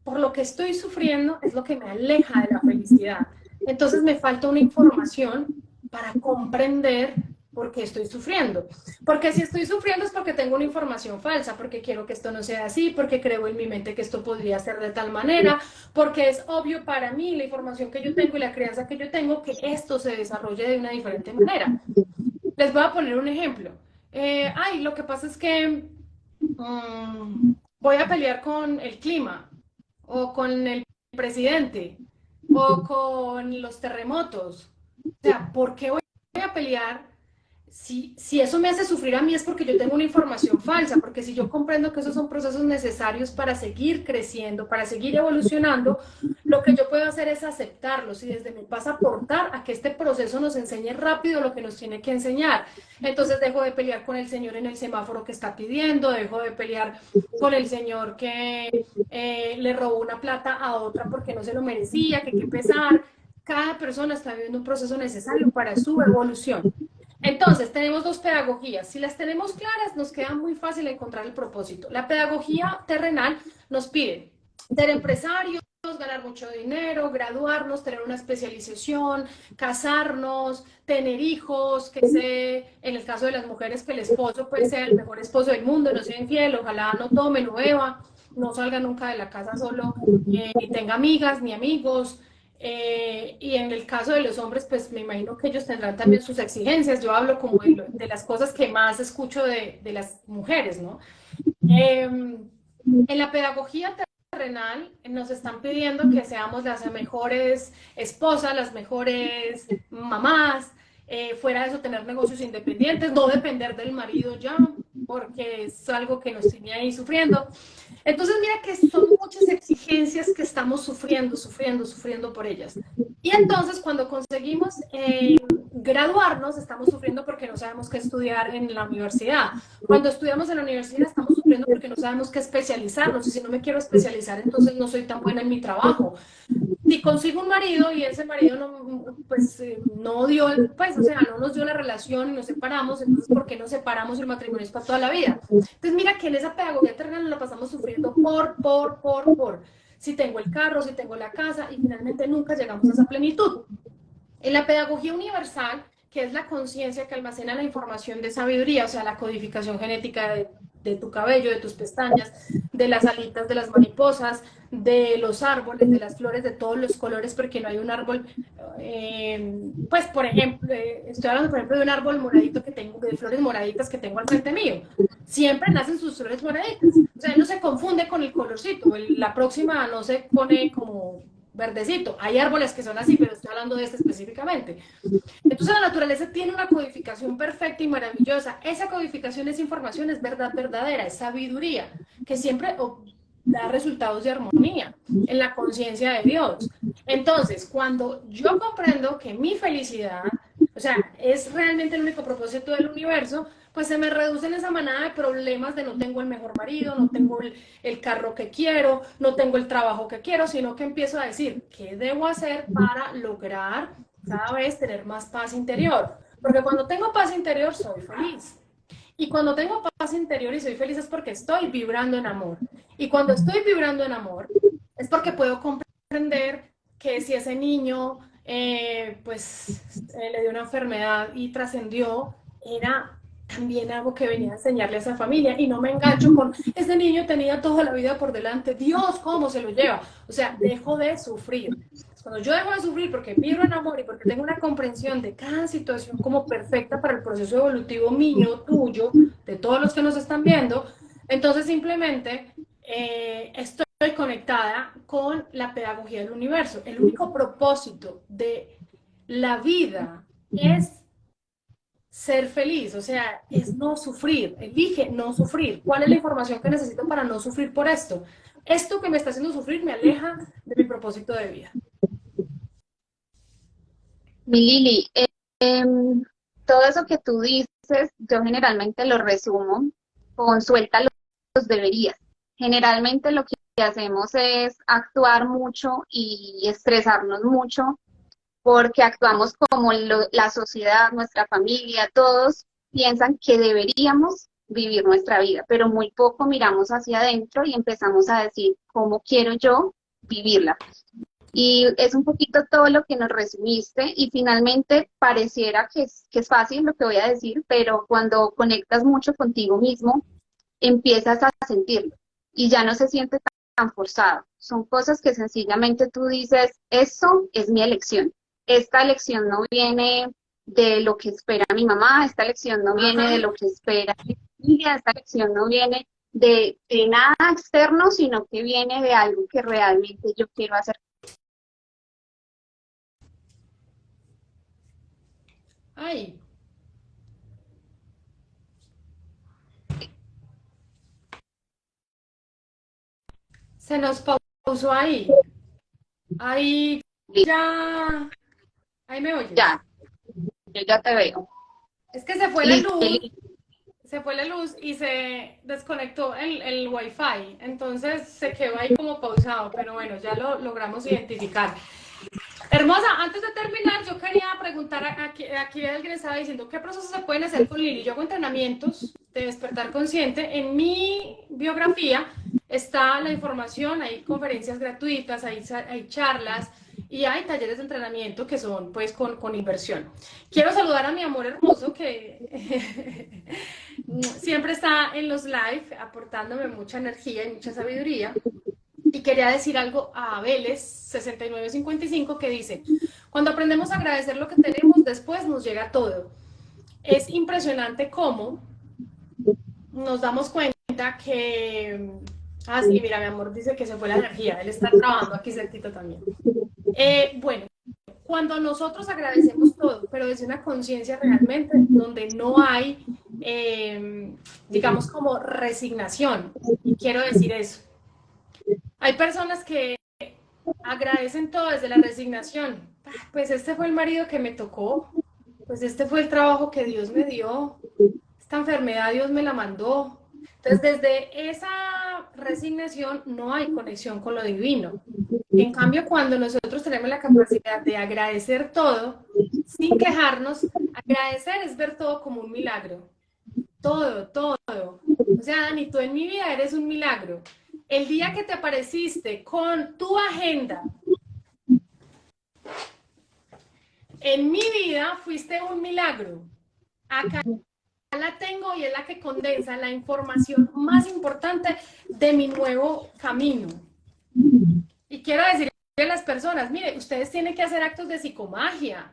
por lo que estoy sufriendo es lo que me aleja de la felicidad. Entonces me falta una información para comprender por qué estoy sufriendo. Porque si estoy sufriendo es porque tengo una información falsa, porque quiero que esto no sea así, porque creo en mi mente que esto podría ser de tal manera, porque es obvio para mí la información que yo tengo y la crianza que yo tengo que esto se desarrolle de una diferente manera. Les voy a poner un ejemplo. Lo que pasa es que voy a pelear con el clima, o con el presidente, o con los terremotos. O sea, ¿por qué voy a pelear? Si eso me hace sufrir a mí es porque yo tengo una información falsa, porque si yo comprendo que esos son procesos necesarios para seguir creciendo, para seguir evolucionando, lo que yo puedo hacer es aceptarlos y desde mi paz aportar a que este proceso nos enseñe rápido lo que nos tiene que enseñar. Entonces dejo de pelear con el señor en el semáforo que está pidiendo, dejo de pelear con el señor que le robó una plata a otra porque no se lo merecía, que qué pesar. Cada persona está viviendo un proceso necesario para su evolución. Entonces, tenemos dos pedagogías. Si las tenemos claras, nos queda muy fácil encontrar el propósito. La pedagogía terrenal nos pide ser empresarios, ganar mucho dinero, graduarnos, tener una especialización, casarnos, tener hijos, que sea, en el caso de las mujeres, que el esposo puede ser el mejor esposo del mundo, no sea infiel, ojalá no tome, no beba, no salga nunca de la casa solo, ni tenga amigas ni amigos. Y en el caso de los hombres, pues me imagino que ellos tendrán también sus exigencias. Yo hablo como de las cosas que más escucho de las mujeres, ¿no? En la pedagogía terrenal nos están pidiendo que seamos las mejores esposas, las mejores mamás, fuera de eso tener negocios independientes, no depender del marido ya, porque es algo que nos tiene ahí sufriendo. Entonces mira que son muchas exigencias que estamos sufriendo por ellas. Y entonces cuando conseguimos graduarnos, estamos sufriendo porque no sabemos qué estudiar en la universidad. Cuando estudiamos en la universidad, estamos sufriendo porque no sabemos qué especializarnos. Y si no me quiero especializar, entonces no soy tan buena en mi trabajo. Si consigo un marido y ese marido no, pues, no dio, pues, o sea, no nos dio la relación y nos separamos, entonces, ¿por qué nos separamos y el matrimonio es para toda la vida? Entonces, mira que en esa pedagogía terrenal la pasamos sufriendo por. Si tengo el carro, si tengo la casa, y finalmente nunca llegamos a esa plenitud. En la pedagogía universal, que es la conciencia que almacena la información de sabiduría, o sea, la codificación genética de tu cabello, de tus pestañas, de las alitas de las mariposas, de los árboles, de las flores, de todos los colores, porque no hay un árbol, pues por ejemplo, estoy hablando por ejemplo de un árbol moradito que tengo, de flores moraditas que tengo al frente mío. Siempre nacen sus flores moraditas. O sea, no se confunde con el colorcito. La próxima no se pone como verdecito. Hay árboles que son así, pero estoy hablando de este específicamente. Entonces la naturaleza tiene una codificación perfecta y maravillosa. Esa codificación, esa información es verdad verdadera, es sabiduría, que siempre da resultados de armonía en la conciencia de Dios. Entonces, cuando yo comprendo que mi felicidad, o sea, es realmente el único propósito del universo, pues se me reduce en esa manada de problemas de no tengo el mejor marido, no tengo el carro que quiero, no tengo el trabajo que quiero, sino que empiezo a decir, ¿qué debo hacer para lograr cada vez tener más paz interior? Porque cuando tengo paz interior soy feliz. Y cuando tengo paz interior y soy feliz es porque estoy vibrando en amor. Y cuando estoy vibrando en amor es porque puedo comprender que si ese niño le dio una enfermedad y trascendió, era también algo que venía a enseñarle a esa familia y no me engancho con ese niño tenía toda la vida por delante, Dios, ¿cómo se lo lleva? O sea, dejo de sufrir. Cuando yo dejo de sufrir porque vibro en amor y porque tengo una comprensión de cada situación como perfecta para el proceso evolutivo mío, tuyo, de todos los que nos están viendo, entonces simplemente estoy conectada con la pedagogía del universo. El único propósito de la vida es ser feliz, o sea, es no sufrir, elige no sufrir. ¿Cuál es la información que necesito para no sufrir por esto? Esto que me está haciendo sufrir me aleja de mi propósito de vida. Mi Lili, todo eso que tú dices, yo generalmente lo resumo con suelta los deberías. Generalmente lo que hacemos es actuar mucho y estresarnos mucho porque actuamos como la sociedad, nuestra familia, todos piensan que deberíamos vivir nuestra vida, pero muy poco miramos hacia adentro y empezamos a decir, ¿cómo quiero yo vivirla? Y es un poquito todo lo que nos resumiste y finalmente pareciera que es fácil lo que voy a decir, pero cuando conectas mucho contigo mismo, empiezas a sentirlo y ya no se siente tan forzado. Son cosas que sencillamente tú dices, eso es mi elección. Esta elección no viene de lo que espera mi mamá, esta elección no viene de Ajá. lo que espera mi familia, esta elección no viene de nada externo, sino que viene de algo que realmente yo quiero hacer. Ay, se nos pausó ahí. Ahí ya, ahí me oyes. Ya, yo ya te veo. Es que se fue la Listo, luz, listo. se fue la luz y se desconectó el wifi. Entonces se quedó ahí como pausado, pero bueno, ya lo logramos identificar. Hermosa, antes de terminar, yo quería preguntar, aquí alguien estaba diciendo, ¿qué procesos se pueden hacer con Lili? Yo hago entrenamientos de despertar consciente. En mi biografía está la información, hay conferencias gratuitas, hay charlas y hay talleres de entrenamiento que son pues con inversión. Quiero saludar a mi amor hermoso que siempre está en los live aportándome mucha energía y mucha sabiduría. Y quería decir algo a Vélez 6955 que dice, cuando aprendemos a agradecer lo que tenemos, después nos llega todo. Es impresionante cómo nos damos cuenta que... Ah, sí, mira, mi amor dice que se fue la energía, él está trabajando aquí cerquita también. Bueno, cuando nosotros agradecemos todo, pero desde una conciencia realmente donde no hay, digamos, como resignación, y quiero decir eso. Hay personas que agradecen todo desde la resignación. Pues este fue el marido que me tocó, pues este fue el trabajo que Dios me dio, esta enfermedad Dios me la mandó. Entonces, desde esa resignación no hay conexión con lo divino. En cambio, cuando nosotros tenemos la capacidad de agradecer todo, sin quejarnos, agradecer es ver todo como un milagro. Todo, todo. O sea, Dani, tú en mi vida eres un milagro. El día que te apareciste con tu agenda, en mi vida fuiste un milagro. Acá la tengo y es la que condensa la información más importante de mi nuevo camino. Y quiero decirle a las personas, mire, ustedes tienen que hacer actos de psicomagia.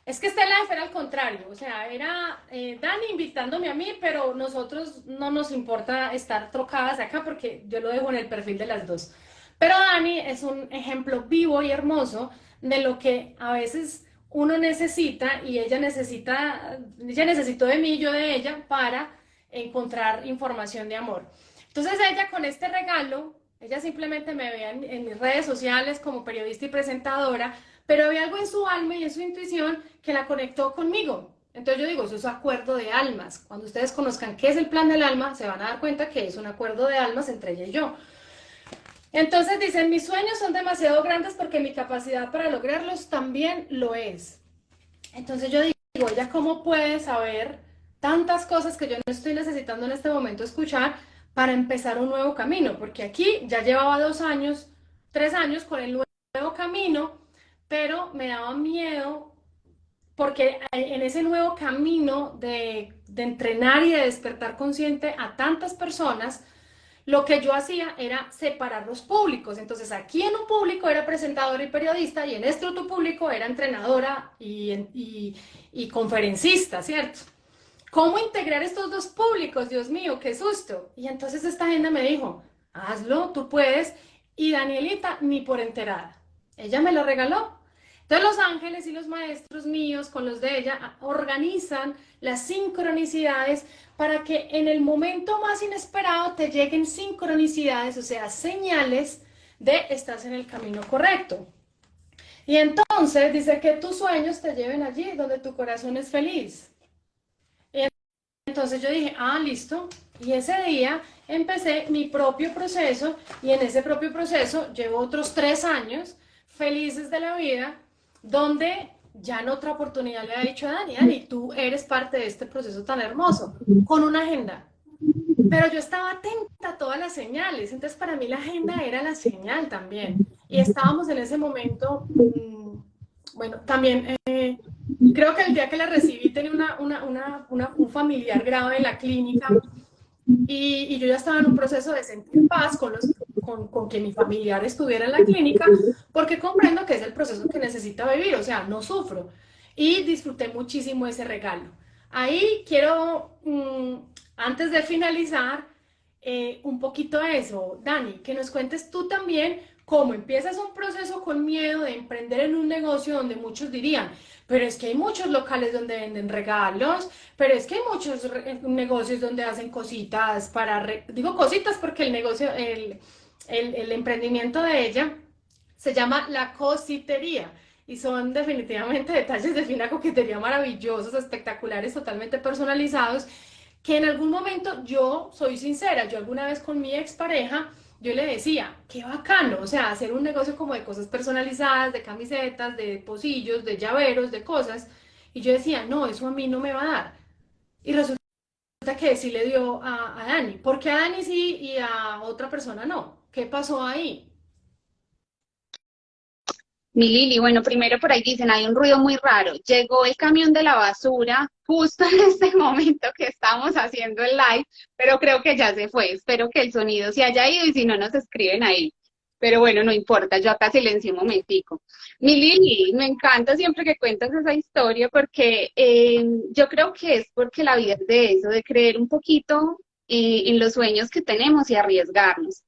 Es que esta live era al contrario, o sea, era Dani invitándome a mí, pero nosotros no nos importa estar trocadas acá porque yo lo dejo en el perfil de las dos. Pero Dani es un ejemplo vivo y hermoso de lo que a veces uno necesita y ella necesitó de mí y yo de ella para encontrar información de amor. Entonces ella con este regalo, ella simplemente me ve en mis redes sociales como periodista y presentadora, pero había algo en su alma y en su intuición que la conectó conmigo. Entonces yo digo, eso es acuerdo de almas. Cuando ustedes conozcan qué es el plan del alma, se van a dar cuenta que es un acuerdo de almas entre ella y yo. Entonces dicen, mis sueños son demasiado grandes porque mi capacidad para lograrlos también lo es. Entonces yo digo, ella cómo puede saber tantas cosas que yo no estoy necesitando en este momento escuchar para empezar un nuevo camino, porque aquí ya llevaba 2 años, 3 años con el nuevo camino, pero me daba miedo porque en ese nuevo camino de entrenar y de despertar consciente a tantas personas, lo que yo hacía era separar los públicos. Entonces aquí en un público era presentadora y periodista y en este otro público era entrenadora y conferencista, ¿cierto? ¿Cómo integrar estos dos públicos? Dios mío, qué susto. Y entonces esta agenda me dijo, hazlo, tú puedes. Y Danielita, ni por enterada. Ella me lo regaló. Entonces los ángeles y los maestros míos con los de ella organizan las sincronicidades para que en el momento más inesperado te lleguen sincronicidades, o sea, señales de estás en el camino correcto. Y entonces dice que tus sueños te lleven allí donde tu corazón es feliz. Y entonces yo dije, ah, listo. Y ese día empecé mi propio proceso y en ese propio proceso llevo otros 3 años felices de la vida, donde ya en otra oportunidad le había dicho a Dani, Dani, tú eres parte de este proceso tan hermoso, con una agenda. Pero yo estaba atenta a todas las señales, entonces para mí la agenda era la señal también. Y estábamos en ese momento, bueno, también creo que el día que la recibí tenía un familiar grave en la clínica y yo ya estaba en un proceso de sentir paz con que mi familiar estuviera en la clínica, porque comprendo que es el proceso que necesita vivir, o sea, no sufro. Y disfruté muchísimo ese regalo. Ahí quiero, antes de finalizar, un poquito eso, Dani, que nos cuentes tú también cómo empiezas un proceso con miedo de emprender en un negocio donde muchos dirían, pero es que hay muchos locales donde venden regalos, pero es que hay muchos negocios donde hacen cositas digo cositas porque el negocio, el emprendimiento de ella se llama La Cositería y son definitivamente detalles de fina coquetería maravillosos, espectaculares, totalmente personalizados, que en algún momento yo soy sincera, yo alguna vez con mi expareja, yo le decía, qué bacano, o sea, hacer un negocio como de cosas personalizadas, de camisetas, de pocillos, de llaveros, de cosas, y yo decía, no, eso a mí no me va a dar. Y resulta que sí le dio a Dani. ¿Por qué a Dani sí y a otra persona no? ¿Qué pasó ahí? Mi Lili, bueno, primero por ahí dicen, hay un ruido muy raro. Llegó el camión de la basura justo en este momento que estamos haciendo el live, pero creo que ya se fue. Espero que el sonido se haya ido y si no nos escriben ahí. Pero bueno, no importa, yo acá silencio un momentico. Mi Lili, me encanta siempre que cuentas esa historia porque yo creo que es porque la vida es de eso, de creer un poquito en los sueños que tenemos y arriesgarnos.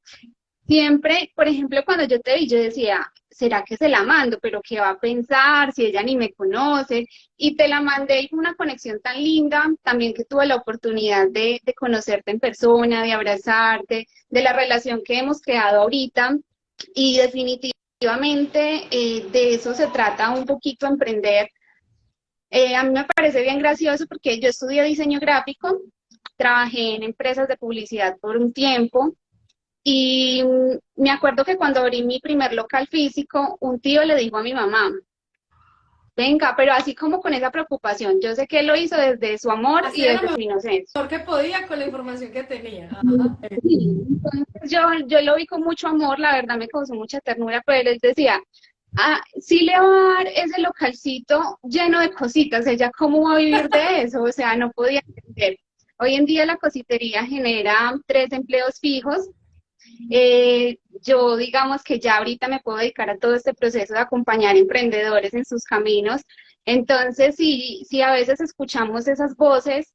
Siempre, por ejemplo, cuando yo te vi, yo decía, ¿será que se la mando? Pero ¿qué va a pensar si ella ni me conoce? Y te la mandé y fue una conexión tan linda, también que tuve la oportunidad de conocerte en persona, de abrazarte, de la relación que hemos creado ahorita. Y definitivamente de eso se trata un poquito emprender. A mí me parece bien gracioso porque yo estudié diseño gráfico, trabajé en empresas de publicidad por un tiempo. Y me acuerdo que cuando abrí mi primer local físico, un tío le dijo a mi mamá, venga, pero así como con esa preocupación, yo sé que él lo hizo desde su amor y Hacía lo desde su inocencia. mejor que podía con la información que tenía. Ajá. Sí, entonces yo lo vi con mucho amor, la verdad me causó mucha ternura, pero él decía, Sí le va a dar ese localcito lleno de cositas, ella cómo va a vivir de eso, o sea, no podía entender. Hoy en día la cositería genera 3 empleos fijos. Yo digamos que ya ahorita me puedo dedicar a todo este proceso de acompañar emprendedores en sus caminos. Entonces, si a veces escuchamos esas voces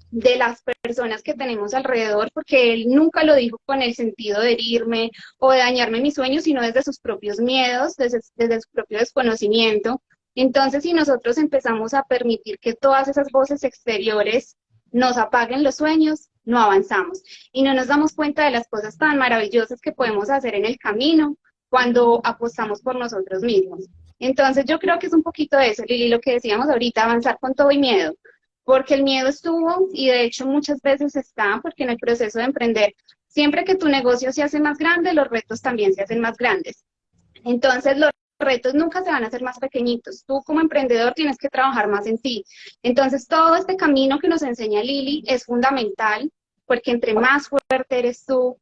de las personas que tenemos alrededor, porque él nunca lo dijo con el sentido de herirme o de dañarme mis sueños, sino desde sus propios miedos, desde su propio desconocimiento. Entonces, si nosotros empezamos a permitir que todas esas voces exteriores nos apaguen los sueños, no avanzamos y no nos damos cuenta de las cosas tan maravillosas que podemos hacer en el camino cuando apostamos por nosotros mismos. Entonces, yo creo que es un poquito de eso, Lili, lo que decíamos ahorita, avanzar con todo y miedo, porque el miedo estuvo y de hecho muchas veces está, porque en el proceso de emprender, siempre que tu negocio se hace más grande, los retos también se hacen más grandes. Entonces los retos nunca se van a hacer más pequeñitos. Tú como emprendedor tienes que trabajar más en ti. Entonces todo este camino que nos enseña Lili es fundamental, porque entre más fuerte eres tú,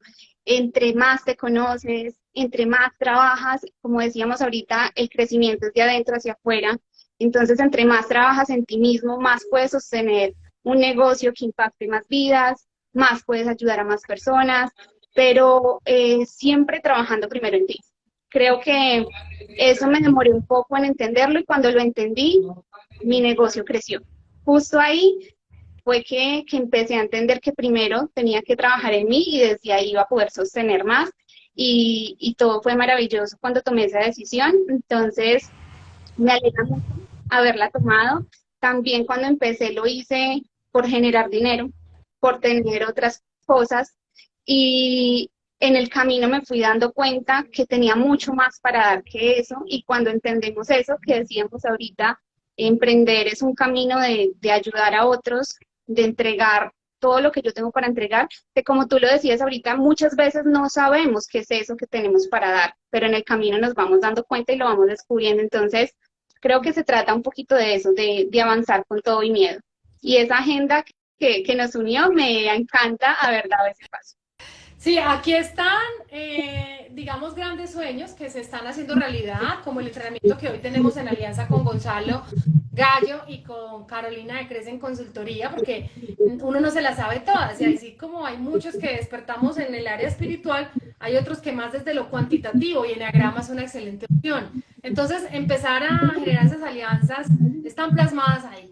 entre más te conoces, entre más trabajas, como decíamos ahorita, el crecimiento es de adentro hacia afuera. Entonces, entre más trabajas en ti mismo, más puedes sostener un negocio que impacte más vidas, más puedes ayudar a más personas, pero siempre trabajando primero en ti. Creo que eso me demoré un poco en entenderlo y cuando lo entendí, mi negocio creció. Justo ahí fue que empecé a entender que primero tenía que trabajar en mí y desde ahí iba a poder sostener más y todo fue maravilloso cuando tomé esa decisión. Entonces, me alegra mucho haberla tomado. También cuando empecé lo hice por generar dinero, por tener otras cosas y en el camino me fui dando cuenta que tenía mucho más para dar que eso y cuando entendemos eso que decíamos ahorita, emprender es un camino de ayudar a otros, de entregar todo lo que yo tengo para entregar, que como tú lo decías ahorita, muchas veces no sabemos qué es eso que tenemos para dar, pero en el camino nos vamos dando cuenta y lo vamos descubriendo. Entonces, creo que se trata un poquito de eso, de avanzar con todo y miedo. Y esa agenda que nos unió me encanta haber dado ese paso. Sí, aquí están, digamos, grandes sueños que se están haciendo realidad, como el entrenamiento que hoy tenemos en alianza con Gonzalo Gallo y con Carolina de Crece Consultoría, porque uno no se las sabe todas, y así como hay muchos que despertamos en el área espiritual, hay otros que más desde lo cuantitativo, y Enneagrama es una excelente opción. Entonces, empezar a generar esas alianzas están plasmadas ahí.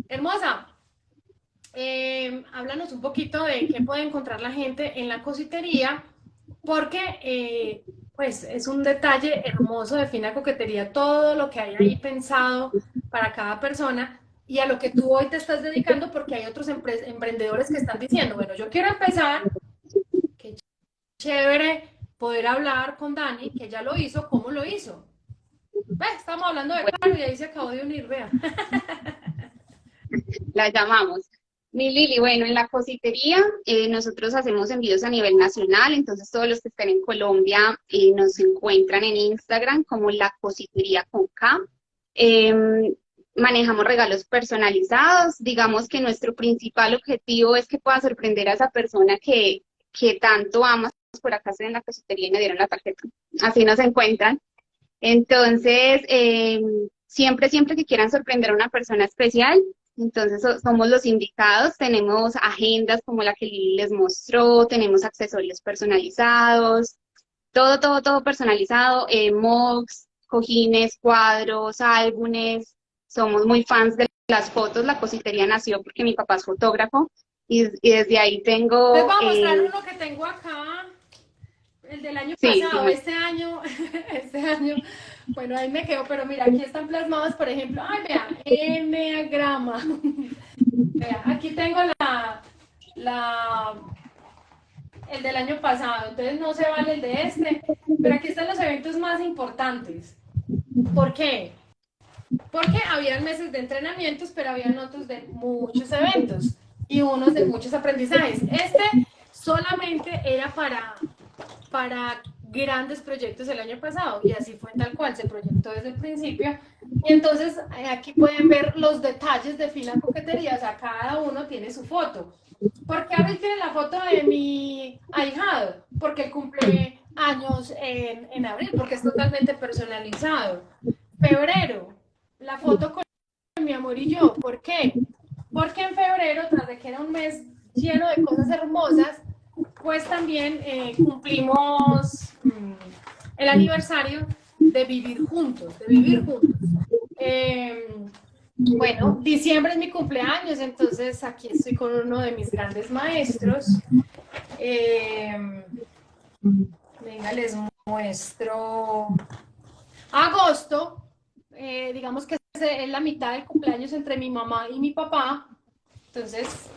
Hermosa, háblanos un poquito de qué puede encontrar la gente en la cositería, porque pues es un detalle hermoso de fina coquetería, todo lo que hay ahí pensado para cada persona y a lo que tú hoy te estás dedicando, porque hay otros emprendedores que están diciendo, bueno, yo quiero empezar, qué chévere poder hablar con Dani, que ya lo hizo, ¿cómo lo hizo? Estamos hablando de Bueno, Caro y ahí se acabó de unir, vea. la llamamos. Mi Lili, bueno, en la cositería nosotros hacemos envíos a nivel nacional, entonces todos los que estén en Colombia nos encuentran en Instagram como la cositería con K. Eh, Manejamos regalos personalizados, digamos que nuestro principal objetivo es que pueda sorprender a esa persona que tanto amas. Por acá estoy en la cositería y me dieron la tarjeta, así nos encuentran. Entonces, siempre que quieran sorprender a una persona especial, entonces somos los indicados, tenemos agendas como la que Lili les mostró, tenemos accesorios personalizados, todo personalizado, mugs, cojines, cuadros, álbumes, somos muy fans de las fotos, la cositería nació porque mi papá es fotógrafo y desde ahí Les tengo, voy a mostrar uno que tengo acá. El del año sí, pasado, este año, este año, bueno, ahí me quedo, pero mira, aquí están plasmados, por ejemplo, ay, vea, enneagrama. Vea, aquí tengo la, el del año pasado, entonces no se vale el de este, pero aquí están los eventos más importantes. ¿Por qué? Porque habían meses de entrenamientos, pero habían otros de muchos eventos y unos de muchos aprendizajes. Este solamente era para grandes proyectos el año pasado y así fue tal cual, se proyectó desde el principio y entonces aquí pueden ver los detalles de fina coquetería, o sea, cada uno tiene su foto. ¿Por qué Abel tiene la foto de mi ahijado? Porque él cumple años en abril, porque es totalmente personalizado. Febrero, la foto con mi amor y yo. ¿Por qué? Porque en febrero, tras de que era un mes lleno de cosas hermosas, pues también cumplimos el aniversario de vivir juntos, de vivir juntos. Bueno, diciembre es mi cumpleaños, entonces aquí estoy con uno de mis grandes maestros. Venga, les muestro. Agosto, digamos que es la mitad del cumpleaños entre mi mamá y mi papá. Entonces,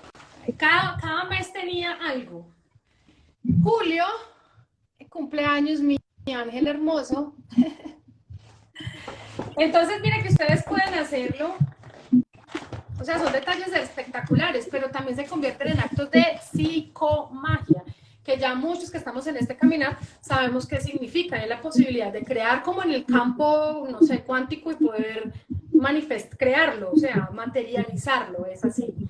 cada mes tenía algo. Julio, cumpleaños mi ángel hermoso. Entonces, miren que ustedes pueden hacerlo. O sea, son detalles espectaculares, pero también se convierten en actos de psicomagia, que ya muchos que estamos en este caminar sabemos qué significa. Es la posibilidad de crear como en el campo, no sé, cuántico y poder crearlo, o sea, materializarlo, es así.